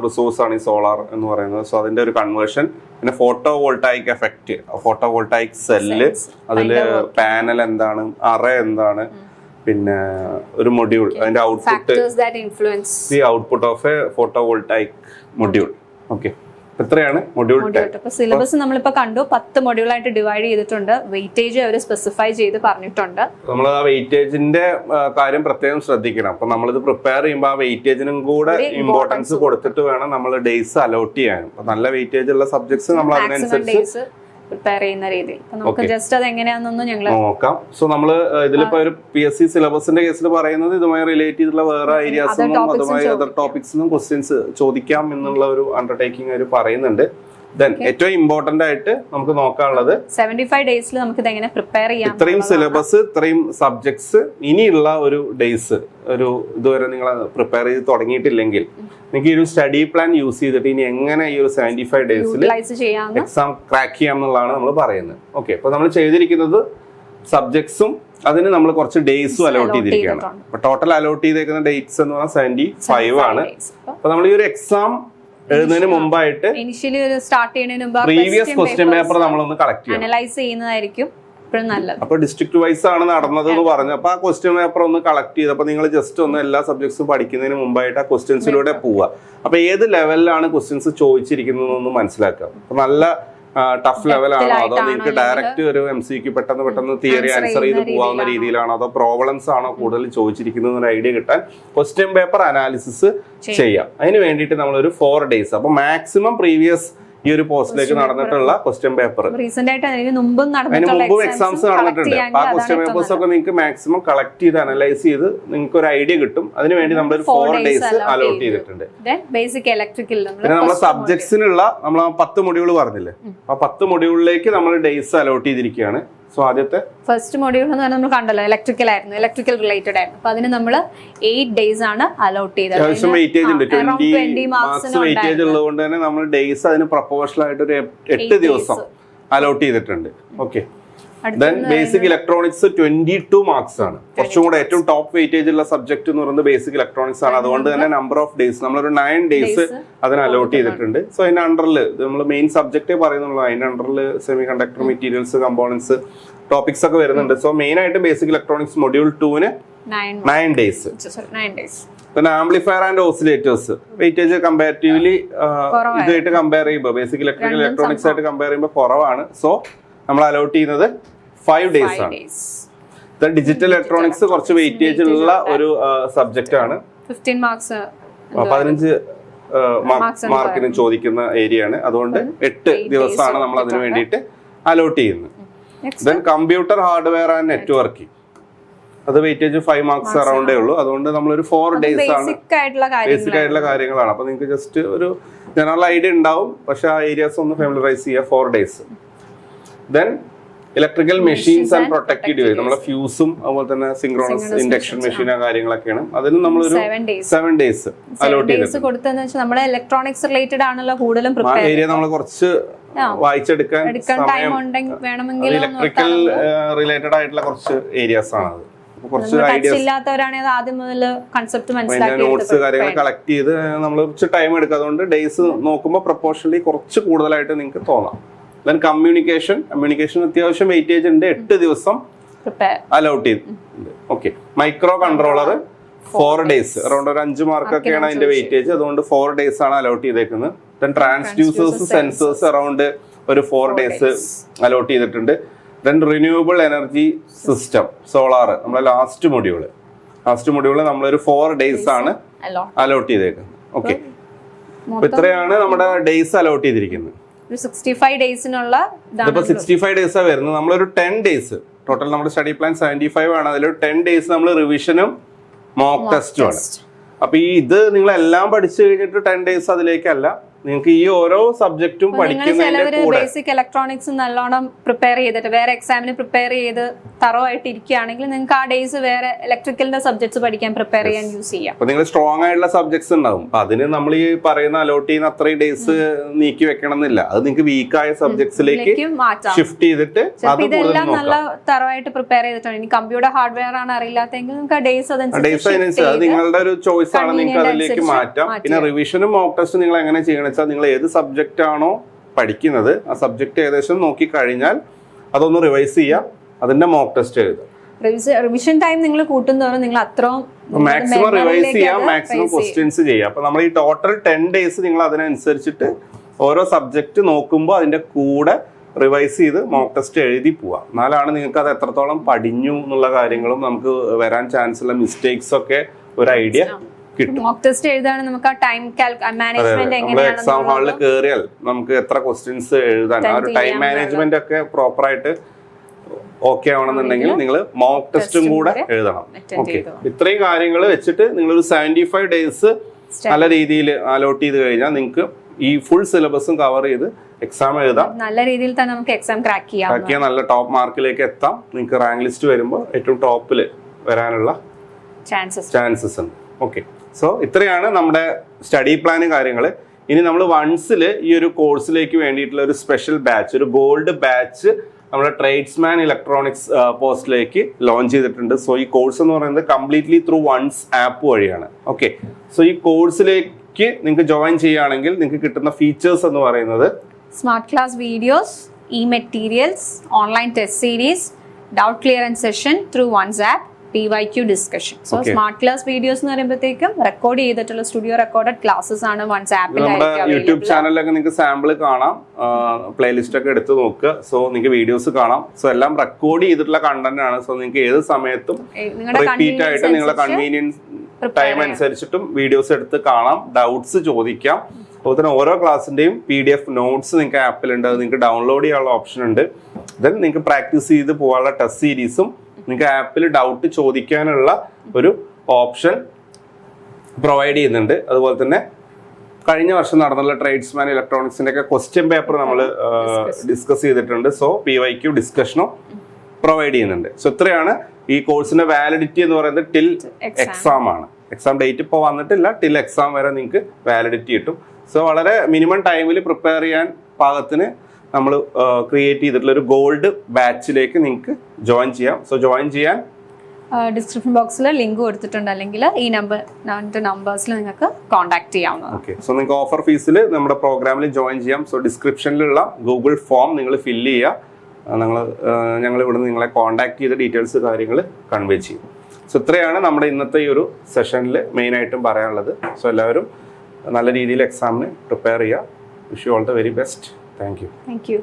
റിസോഴ്സ് ആണ് ഈ സോളാർ എന്ന് പറയുന്നത്. സോ അതിന്റെ ഒരു കൺവേർഷൻ. പിന്നെ photo voltaic effect, photo voltaic cell, അതില് പാനൽ എന്താണ്, അറ എന്താണ്, പിന്നെ ഒരു മൊഡ്യൂൾ, അതിന്റെ output, the output of a photo voltaic module. Okay. ഇത്രയാണ് മൊഡ്യൂൾ 10. അപ്പൊ സിലബസ് നമ്മളിപ്പോ കണ്ടു, 10 മൊഡ്യൂളായിട്ട് ഡിവൈഡ് ചെയ്തിട്ടുണ്ട്. വെയിറ്റേജ് അവർ സ്പെസിഫൈ ചെയ്ത് പറഞ്ഞിട്ടുണ്ട്. നമ്മൾ ആ വെയിറ്റേജിന്റെ കാര്യം പ്രത്യേകം ശ്രദ്ധിക്കണം. അപ്പൊ നമ്മളിത് പ്രിപ്പയർ ചെയ്യുമ്പോൾ ആ വെയിറ്റേജിനും കൂടെ ഇമ്പോർട്ടൻസ് കൊടുത്തിട്ട് വേണം നമ്മൾ ഡേയ്സ് അലോട്ട് ചെയ്യാനും. അപ്പൊ നല്ല വെയിറ്റേജ് ഉള്ള സബ്ജക്ട്സ് നമ്മൾ അതിനനുസരിച്ച് പ്രിപ്പയർ ചെയ്യുന്ന രീതിയിൽ നമുക്ക് ജസ്റ്റ് അത് എങ്ങനെയാണെന്നൊന്നും ഞങ്ങൾ നോക്കാം. സോ നമ്മള് ഇതിലിപ്പോ ഒരു PSC സിലബസിന്റെ കേസിൽ പറയുന്നത് ഇതുമായി റിലേറ്റ് ചെയ്തിട്ടുള്ള വേറെ ഏരിയാസും അതുമായി അതർ ടോപ്പിക്സിനും ക്വസ്റ്റ്യൻസ് ചോദിക്കാം എന്നുള്ള ഒരു അണ്ടർടേക്കിംഗ് അവർ പറയുന്നുണ്ട്. ദെൻ ഏറ്റവും ഇമ്പോർട്ടന്റ് ആയിട്ട് നമുക്ക് നോക്കാനുള്ളത് 75 ഡേയ്സിൽ നമുക്ക് ഇത് എങ്ങനെ പ്രിപ്പയർ ചെയ്യാം. ഇത്രയും സിലബസ്, ഇത്രയും സബ്ജക്ട്സ് ഇനിയുള്ള ഒരു ഡേയ്സ്, ഒരു ഇതുവരെ നിങ്ങൾ പ്രിപ്പയർ ചെയ്ത് തുടങ്ങിയിട്ടില്ലെങ്കിൽ നിങ്ങൾക്ക് ഈ ഒരു സ്റ്റഡി പ്ലാൻ യൂസ് ചെയ്തിട്ട് ഇനി എങ്ങനെ ഈ ഒരു 75 ഡേയ്സിൽ എക്സാം ക്രാക്ക് ചെയ്യാം എന്നുള്ളതാണ് നമ്മൾ പറയുന്നത്. ഓക്കെ. അപ്പൊ നമ്മൾ ചെയ്തിരിക്കുന്നത് സബ്ജക്ട്സും അതിന് നമ്മൾ കുറച്ച് ഡേയ്സും അലോട്ട് ചെയ്തിരിക്കുകയാണ്. അപ്പൊ ടോട്ടൽ അലോട്ട് ചെയ്തേക്കുന്ന ഡേറ്റ്സ് എന്ന് പറഞ്ഞാൽ 75 ആണ്. അപ്പൊ നമ്മൾ ഈ ഒരു എക്സാം എഴുതുന്നതിന് മുമ്പായിട്ട് സ്റ്റാർട്ട് ചെയ്യുന്നതിന് മുമ്പ് പ്രീവിയസ് ക്വസ്റ്റ്യൻ പേപ്പർ നമ്മളൊന്ന് കളക്ട് ചെയ്യണം, അനലൈസ് ചെയ്യുന്നതായിരിക്കും നല്ലത്. അപ്പൊ ഡിസ്ട്രിക്ട് വൈസ് ആണ് നടന്നത് എന്ന് പറഞ്ഞു. അപ്പൊ ആ ക്വസ്റ്റ്യൻ പേപ്പർ ഒന്ന് കളക്ട് ചെയ്തപ്പോ നിങ്ങൾ ജസ്റ്റ് ഒന്ന് എല്ലാ സബ്ജക്ട്സും പഠിക്കുന്നതിന് മുമ്പായിട്ട് ആ ക്വസ്റ്റ്യൻസിലൂടെ പോവുക. അപ്പൊ ഏത് ലെവലിലാണ് ക്വസ്റ്റ്യൻസ് ചോദിച്ചിരിക്കുന്നതെന്ന് മനസ്സിലാക്കാം. അപ്പൊ നല്ല ടഫ് ലെവലാണോ അതോ നിങ്ങൾക്ക് ഡയറക്റ്റ് ഒരു MCQ പെട്ടെന്ന് തിയറി ആൻസർ ചെയ്ത് പോകാവുന്ന രീതിയിലാണോ അതോ പ്രോബ്ലംസ് ആണോ കൂടുതൽ ചോദിച്ചിരിക്കുന്നത് ഒരു ഐഡിയ കിട്ടാൻ ക്വസ്റ്റ്യൻ പേപ്പർ അനാലിസിസ് ചെയ്യാം. അതിന് വേണ്ടിയിട്ട് നമ്മളൊരു 4 days, അപ്പൊ മാക്സിമം പ്രീവിയസ് ഈ ഒരു പോസ്റ്റിലേക്ക് നടന്നിട്ടുള്ള ക്വസ്റ്റ്യൻ പേപ്പർ അതിന് മുമ്പും എക്സാംസ് നടന്നിട്ടുണ്ട്. ആ ക്വസ്റ്റ്യൻ പേപ്പേഴ്സ് ഒക്കെ നിങ്ങൾക്ക് മാക്സിമം കളക്ട് ചെയ്ത് അനലൈസ് ചെയ്ത് നിങ്ങൾക്ക് ഒരു ഐഡിയ കിട്ടും. അതിനുവേണ്ടി നമ്മളൊരു 4 days അലോട്ട് ചെയ്തിട്ടുണ്ട്. ബേസിക് ഇലക്ട്രിക്കൽ പിന്നെ നമ്മളെ സബ്ജക്ട്സിനുള്ള നമ്മൾ 10 മൊഡ്യൂൾ പറഞ്ഞില്ലേ, ആ 10 മൊഡ്യൂളിലേക്ക് നമ്മൾ ഡേയ്സ് അലോട്ട് ചെയ്തിരിക്കുകയാണ്. സോ ആദ്യത്തെ ഫസ്റ്റ് മൊഡ്യൂൾ എന്ന് പറഞ്ഞാൽ നമ്മൾ കണ്ടല്ലോ ഇലക്ട്രിക്കൽ ആയിരുന്നു, ഇലക്ട്രിക്കൽ റിലേറ്റഡ് ആയിരുന്നു. അപ്പൊ അതിന് നമ്മൾ 8 days ആണ് അലോട്ട് ചെയ്തത്. അത്യാവശ്യം വെയിറ്റേജ് ഉണ്ട്, 20 മാർക്സ് വെയിറ്റേജ് ഉള്ളതുകൊണ്ട് തന്നെ നമ്മൾ ഡേയ്സ് അതിന് പ്രൊപ്പോഷണൽ ആയിട്ട് ഒരു 8 ദിവസം അലോട്ട് ചെയ്തിട്ടുണ്ട്. Okay, then basic electronics 22 marks ആണ്. കുറച്ചും കൂടെ ഏറ്റവും ടോപ്പ് വെയിറ്റേജ് ഉള്ള സബ്ജക്ട് എന്ന് പറയുന്നത് ബേസിക് ഇലക്ട്രോണിക്സ് ആണ്. അതുകൊണ്ട് തന്നെ നമ്പർ ഓഫ് ഡേയ്സ് നമ്മളൊരു 9 days അതിന് അലോട്ട് ചെയ്തിട്ടുണ്ട്. സോ അതിന്റെ അണ്ടറിൽ നമ്മൾ മെയിൻ സബ്ജക്റ്റേ പറയുന്നുള്ളൂ, അതിന്റെ അണ്ടറിൽ semiconductor materials, components topics ഒക്കെ വരുന്നുണ്ട്. സോ മെയിൻ ആയിട്ട് ബേസിക് ഇലക്ട്രോണിക്സ് മൊഡ്യൂൾ 2-ന് 9 days. പിന്നെ amplifier and oscillators weightage comparatively ഇതായിട്ട് കമ്പയർ ചെയ്യുമ്പോൾ ബേസിക് ഇലക്ട്രിക്കൽ ഇലക്ട്രോണിക്സ് ആയിട്ട് കമ്പയർ ചെയ്യുമ്പോൾ കുറവാണ്. സോ നമ്മൾ അലോട്ട് ചെയ്യുന്നത് 5 days ആണ്. ഡിജിറ്റൽ ഇലക്ട്രോണിക്സ് കുറച്ച് വെയിറ്റേജ് ഉള്ള ഒരു സബ്ജക്റ്റ് ആണ്. 15 മാർക്കിന് ചോദിക്കുന്ന ഏരിയ ആണ്. അതുകൊണ്ട് 8 ദിവസമാണ് നമ്മൾ അതിന് വേണ്ടിയിട്ട് അലോട്ട് ചെയ്യുന്നത്. Then computer hardware and networking, അത് വെയിറ്റേജ് 5 മാർക്സ് അറൗണ്ടേ ഉള്ളൂ. അതുകൊണ്ട് നമ്മളൊരു 4 days ആണ്. ബേസിക് ആയിട്ടുള്ള കാര്യങ്ങളാണ്. അപ്പൊ നിങ്ങൾക്ക് ജസ്റ്റ് ഒരു ജനറൽ ഐഡിയ ഉണ്ടാവും, പക്ഷെ ആ ഏരിയാസ് ഒന്ന് ഫാമിലറൈസ് ചെയ്യുക. 4 days. Then electrical machines and protective device, നമ്മളെ ഫ്യൂസും അതുപോലെ തന്നെ സിങ്ക്രോണസ് ഇൻഡക്ഷൻ മെഷീൻ ആ കാര്യങ്ങളൊക്കെയാണ്. അതിന് നമ്മളൊരു 7 days അലോട്ട് ചെയ്തിട്ടുണ്ട്. നമ്മുടെ ഇലക്ട്രോണിക്സ് റിലേറ്റഡ് ആണല്ലോ കൂടുതലും ഏരിയ നമ്മൾ കുറച്ച് വായിച്ചെടുക്കാൻ ഇലക്ട്രിക്കൽ റിലേറ്റഡ് ആയിട്ടുള്ള കുറച്ച് ഏരിയാസ് ആണ്. അത് കുറച്ച് ഐഡിയാസ് ആദ്യം മുതൽ കൺസെപ്റ്റ് മനസ്സിലാക്കി നോട്ട്സ് കാര്യങ്ങൾ കളക്ട് ചെയ്ത് നമ്മൾ കുറച്ച് ടൈം എടുക്കും. അതുകൊണ്ട് ഡേയ്സ് നോക്കുമ്പോൾ പ്രൊപ്പോർഷണലി കുറച്ച് കൂടുതലായിട്ട് നിങ്ങൾക്ക് തോന്നാം. ദെൻ കമ്മ്യൂണിക്കേഷൻ അത്യാവശ്യം വെയിറ്റേജ് ഉണ്ട്, 8 ദിവസം അലോട്ട് ചെയ്തിട്ടുണ്ട്. Okay, micro controller 4 days, around ഒരു 5 മാർക്കൊക്കെയാണ് അതിന്റെ വെയിറ്റേജ്. അതുകൊണ്ട് 4 days ആണ് അലോട്ട് ചെയ്തേക്കുന്നത്. ദെൻ ട്രാൻസ്ഡ്യൂസേഴ്സ് സെൻസേഴ്സ് അറൗണ്ട് ഒരു 4 days അലോട്ട് ചെയ്തിട്ടുണ്ട്. Then renewable energy system solar നമ്മളെ ലാസ്റ്റ് മൊഡ്യൂള് നമ്മളൊരു 4 days ആണ് അലോട്ട് ചെയ്തേക്കുന്നത്. ഓക്കെ, ഇത്രയാണ് നമ്മുടെ ഡേയ്സ് അലോട്ട് ചെയ്തിരിക്കുന്നത്. 65 daysനുള്ള ഇതിപ്പോ 65 days ആ വരുന്നത്. നമ്മളൊരു 10 days ടോട്ടൽ നമ്മുടെ സ്റ്റഡി പ്ലാൻ 75 ആണ്. അതിലൊരു 10 days നമ്മൾ റിവിഷനും മോക്ക് ടെസ്റ്റും ആണ്. അപ്പൊ ഇത് നിങ്ങളെല്ലാം പഠിച്ചു കഴിഞ്ഞിട്ട് 10 days അതിലേക്കല്ല, നിങ്ങൾക്ക് ഈ ഓരോ സബ്ജക്റ്റും പഠിക്കുന്നതിന്റെ കൂടെ ബേസിക് ഇലക്ട്രോണിക്സ് നല്ലോണം പ്രിപ്പയർ ചെയ്തിട്ട് വേറെ എക്സാമിന് പ്രിപ്പയർ ചെയ്ത് തറോ ആയിട്ട് ഇരിക്കുകയാണെങ്കിൽ നിങ്ങൾക്ക് ആ ഡേയ്സ് വേറെ ഇലക്ട്രിക്കലിന്റെ സബ്ജക്ട്സ് പഠിക്കാൻ പ്രിപ്പയർ ചെയ്യാൻ യൂസ് ചെയ്യാം. അപ്പൊ നിങ്ങൾ സ്ട്രോങ് ആയിട്ടുള്ള സബ്ജക്ട്സ് ഉണ്ടാവും. അപ്പൊ അതിന് നമ്മൾ ഈ പറയുന്ന അലോട്ട് ചെയ്യുന്ന അത്രയും ഡേയ്സ് നീക്കി വെക്കണം എന്നില്ല. അത് നിങ്ങൾക്ക് വീക്കായ സബ്ജക്ട്സിലേക്ക് ഷിഫ്റ്റ് ചെയ്തിട്ട് ഇതെല്ലാം നല്ല തറോ ആയിട്ട് പ്രിപ്പയർ ചെയ്തിട്ടുണ്ട്. ഇനി കമ്പ്യൂട്ടർ ഹാർഡ്വെയർ ആണ് അറിയില്ലാത്തെങ്കിൽ നിങ്ങൾക്ക് ആ ഡേയ്സ് അതനുസരിച്ച് അത് നിങ്ങളുടെ ഒരു ചോയ്സ് ആണ്, നിങ്ങൾക്ക് അതിലേക്ക് മാറ്റാം. പിന്നെ റിവിഷനും മോക്ക് ടെസ്റ്റും നിങ്ങൾ എങ്ങനെ ചെയ്യണം വെച്ചാൽ നിങ്ങൾ ഏത് സബ്ജക്റ്റ് ആണോ പഠിക്കുന്നത് ആ സബ്ജക്ട് ഏകദേശം നോക്കി കഴിഞ്ഞാൽ അതൊന്ന് റിവൈസ് ചെയ്യാം, അതിന്റെ മോക്ക് ടെസ്റ്റ് എഴുതാം. റിവിഷൻ ടൈം നിങ്ങൾ കൂട്ടുന്നതോറും നിങ്ങൾ അത്രയും മാക്സിമം റിവൈസ് ചെയ്യാം, മാക്സിമം ക്വസ്റ്റ്യൻസ് ചെയ്യാം. അപ്പൊ നമ്മൾ ഈ ടോട്ടൽ 10 days നിങ്ങൾ അതിനനുസരിച്ചിട്ട് ഓരോ സബ്ജക്ട് നോക്കുമ്പോൾ അതിന്റെ കൂടെ റിവൈസ് ചെയ്ത് മോക്ക് ടെസ്റ്റ് എഴുതി പോവാം. എന്നാലാണ് നിങ്ങൾക്ക് അത് എത്രത്തോളം പഠിഞ്ഞു എന്നുള്ള കാര്യങ്ങളും നമുക്ക് വരാൻ ചാൻസ് ഉള്ള മിസ്റ്റേക്സ് ഒക്കെ ഒരു ഐഡിയ കിട്ടും. മോക്ക് ടെസ്റ്റ് എഴുതാണ് നമുക്ക് ആ ടൈം മാനേജ്മെന്റ് എങ്ങനെയാണ് എക്സാം ഹാളിൽ കയറിയാൽ നമുക്ക് എത്ര ക്വസ്റ്റ്യൻസ് എഴുതാൻ ആ ഒരു ടൈം മാനേജ്മെന്റ് ഒക്കെ പ്രോപ്പർ ആയിട്ട് ഓക്കെ ആവണമെന്നുണ്ടെങ്കിൽ നിങ്ങൾ മോക്ക് ടെസ്റ്റും കൂടെ എഴുതണം. ഓക്കെ, ഇത്രയും കാര്യങ്ങൾ വെച്ചിട്ട് നിങ്ങളൊരു 75 days നല്ല രീതിയിൽ അലോട്ട് ചെയ്ത് കഴിഞ്ഞാൽ നിങ്ങൾക്ക് ഈ ഫുൾ സിലബസും കവർ ചെയ്ത് എക്സാം എഴുതാം. നല്ല രീതിയിൽ തന്നെ നമുക്ക് എക്സാം ക്രാക്ക് ചെയ്യാം, നല്ല ടോപ്പ് മാർക്കിലേക്ക് എത്താം. നിങ്ങൾക്ക് റാങ്ക് ലിസ്റ്റ് വരുമ്പോൾ ഏറ്റവും ടോപ്പിൽ വരാനുള്ള ചാൻസസ് ഉണ്ട്. ഓക്കെ, സോ ഇത്രയാണ് നമ്മുടെ സ്റ്റഡി പ്ലാന് കാര്യങ്ങൾ. ഇനി നമ്മൾ വൺസിൽ ഈ ഒരു കോഴ്സിലേക്ക് വേണ്ടിയിട്ടുള്ള ഒരു സ്പെഷ്യൽ ബാച്ച്, ഒരു ഗോൾഡ് ബാച്ച് നമ്മുടെ ട്രേഡ്സ്മാൻ ഇലക്ട്രോണിക്സ് പോസ്റ്റിലേക്ക് ലോഞ്ച് ചെയ്തിട്ടുണ്ട്. സോ ഈ കോഴ്സ് എന്ന് പറയുന്നത് കംപ്ലീറ്റ്ലി ത്രൂ വൺസ് ആപ്പ് വഴിയാണ്. ഓക്കെ, സോ ഈ കോഴ്സിലേക്ക് നിങ്ങൾക്ക് ജോയിൻ ചെയ്യുകയാണെങ്കിൽ നിങ്ങൾക്ക് കിട്ടുന്ന ഫീച്ചേഴ്സ് എന്ന് പറയുന്നത് smart class videos, e materials, online test series, doubt clearance session through one's app, PYQ discussion. So smart class videos എന്ന് പറയുമ്പോഴത്തേക്കും റെക്കോർഡ് ചെയ്തിട്ടുള്ള സ്റ്റുഡിയോ റെക്കോർഡഡ് ക്ലാസ്സസ് ആണ് വൺസ് നമ്മുടെ ആപ്പിൽ യൂട്യൂബ് ചാനലിലൊക്കെ നിങ്ങൾക്ക് സാമ്പിൾ കാണാം, പ്ലേലിസ്റ്റ് ഒക്കെ എടുത്ത് നോക്കുക. സോ നിങ്ങൾക്ക് വീഡിയോസ് കാണാം. സോ എല്ലാം റെക്കോർഡ് ചെയ്തിട്ടുള്ള കണ്ടന്റ് ആണ്. സോ നിങ്ങൾക്ക് ഏത് സമയത്തും റിപ്പീറ്റ് ആയിട്ട് നിങ്ങളുടെ കൺവീനിയൻസ് ടൈം അനുസരിച്ചിട്ടും വീഡിയോസ് എടുത്ത് കാണാം, ഡൗട്ട്സ് ചോദിക്കാം. അതുപോലെ തന്നെ ഓരോ ക്ലാസ്സിന്റെയും PDF നോട്ട്സ് നിങ്ങൾക്ക് ആപ്പിലുണ്ട്, അത് നിങ്ങൾക്ക് ഡൗൺലോഡ് ചെയ്യാനുള്ള ഓപ്ഷൻ ഉണ്ട്. ദെൻ നിങ്ങൾക്ക് പ്രാക്ടീസ് ചെയ്ത് പോകാനുള്ള ടെസ്റ്റ് സീരീസും നിങ്ങൾക്ക് ആപ്പിൽ ഡൗട്ട് ചോദിക്കാനുള്ള ഒരു ഓപ്ഷൻ പ്രൊവൈഡ് ചെയ്യുന്നുണ്ട്. അതുപോലെ തന്നെ കഴിഞ്ഞ വർഷം നടന്നുള്ള ട്രേഡ്സ്മാൻ ഇലക്ട്രോണിക്സിന്റെ ഒക്കെ ക്വസ്റ്റ്യൻ പേപ്പർ നമ്മൾ ഡിസ്കസ് ചെയ്തിട്ടുണ്ട്. സോ PYQ ഡിസ്കഷനും പ്രൊവൈഡ് ചെയ്യുന്നുണ്ട്. സോ ഇത്രയാണ് ഈ കോഴ്സിന്റെ വാലിഡിറ്റി എന്ന് പറയുന്നത് ടിൽ എക്സാം ആണ്. എക്സാം ഡേറ്റ് ഇപ്പോൾ വന്നിട്ടില്ല, ടിൽ എക്സാം വരെ നിങ്ങൾക്ക് വാലിഡിറ്റി കിട്ടും. സോ വളരെ മിനിമം ടൈമിൽ പ്രിപ്പയർ ചെയ്യാൻ പാകത്തിന് നമ്മൾ ക്രിയേറ്റ് ചെയ്തിട്ടുള്ള ഒരു ഗോൾഡ് ബാച്ചിലേക്ക് നിങ്ങൾക്ക് ജോയിൻ ചെയ്യാം. സോ ജോയിൻ ചെയ്യാൻ ഡിസ്ക്രിപ്ഷൻ ബോക്സിൽ ലിങ്ക് കൊടുത്തിട്ടുണ്ട്, അല്ലെങ്കിൽ ഈ നമ്പേഴ്സിൽ നിങ്ങൾക്ക് കോൺടാക്ട് ചെയ്യാവുന്നതാണ്. ഓക്കെ. സോ നിങ്ങൾക്ക് ഓഫർ ഫീസിൽ നമ്മുടെ പ്രോഗ്രാമിൽ ജോയിൻ ചെയ്യാം. സോ ഡിസ്ക്രിപ്ഷനിലുള്ള ഗൂഗിൾ ഫോം നിങ്ങൾ ഫില്ല് ചെയ്യുക. ഞങ്ങൾ ഇവിടെ നിങ്ങളെ കോൺടാക്ട് ചെയ്ത ഡീറ്റെയിൽസ് കാര്യങ്ങൾ കൺവേ ചെയ്യും. സോ ഇത്രയാണ് നമ്മുടെ ഇന്നത്തെ ഈ ഒരു സെഷനിൽ മെയിനായിട്ടും പറയാനുള്ളത്. സോ എല്ലാവരും നല്ല രീതിയിൽ എക്സാമിന് പ്രിപ്പയർ ചെയ്യുക. Wish you all the very best. Thank you.